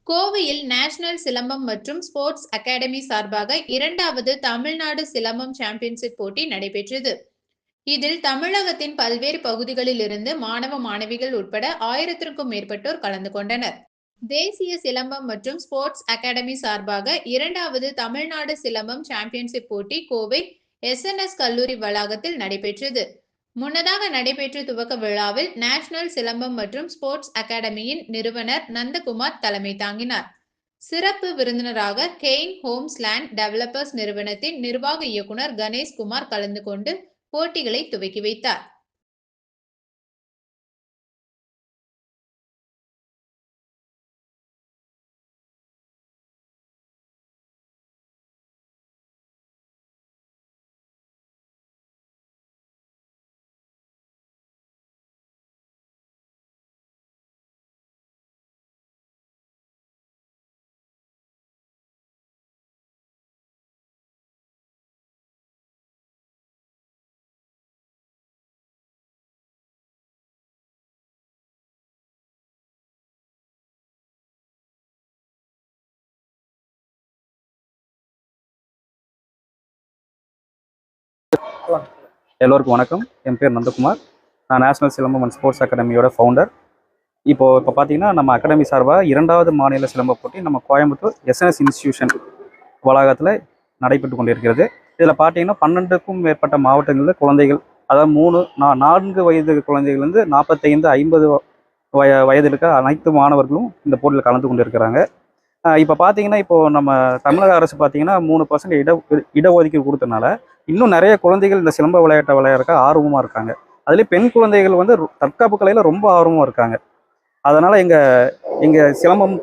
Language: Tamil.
கோவையில் நேஷனல் சிலம்பம் மற்றும் ஸ்போர்ட்ஸ் அகாடமி சார்பாக 2வது தமிழ்நாடு சிலம்பம் சாம்பியன்ஷிப் போட்டி நடைபெற்றது. இதில் தமிழகத்தின் பல்வேறு பகுதிகளில் இருந்து மாணவ மாணவிகள் உட்பட 1000க்கும் மேற்பட்டோர் கலந்து கொண்டனர். தேசிய சிலம்பம் மற்றும் ஸ்போர்ட்ஸ் அகாடமி சார்பாக 2வது தமிழ்நாடு சிலம்பம் சாம்பியன்ஷிப் போட்டி கோவை SNS கல்லூரி வளாகத்தில் நடைபெற்றது. முன்னதாக நடைபெற்ற துவக்க விழாவில் நேஷனல் சிலம்பம் மற்றும் ஸ்போர்ட்ஸ் அகாடமியின் நிறுவனர் நந்தகுமார் தலைமை தாங்கினார். சிறப்பு விருந்தினராக கெயின் ஹோம்ஸ் லேண்ட் டெவலப்பர்ஸ் நிறுவனத்தின் நிர்வாக இயக்குனர் கணேஷ்குமார் கலந்து கொண்டு போட்டிகளை துவக்கி வைத்தார். எல்லோருக்கும் வணக்கம். என் பேர் நந்தகுமார். நான் நேஷனல் சிலம்பம் அண்ட் ஸ்போர்ட்ஸ் அகாடமியோட ஃபவுண்டர். இப்போ பார்த்தீங்கன்னா நம்ம அகாடமி சார்பாக 2வது மாநில சிலம்ப போட்டி நம்ம கோயம்புத்தூர் SNS இன்ஸ்டிடியூஷன் வளாகத்தில் நடைபெற்று கொண்டிருக்கிறது. இதில் பார்த்தீங்கன்னா 12க்கும் மேற்பட்ட மாவட்டங்களில் குழந்தைகள், அதாவது 4 வயது குழந்தைகள்லேருந்து 45-50 வயது இருக்க அனைத்து மாணவர்களும் இந்த போட்டியில் கலந்து கொண்டிருக்கிறாங்க. இப்போ பார்த்தீங்கன்னா இப்போது நம்ம தமிழக அரசு பார்த்தீங்கன்னா 3% இடஒதுக்கீடு கொடுத்தனால இன்னும் நிறைய குழந்தைகள் இந்த சிலம்ப விளையாட்டை விளையாடுறக்க ஆர்வமாக இருக்காங்க. அதுலேயும் பெண் குழந்தைகள் வந்து தற்காப்பு கலையில் ரொம்ப ஆர்வமாக இருக்காங்க. அதனால் எங்கள் சிலம்பம்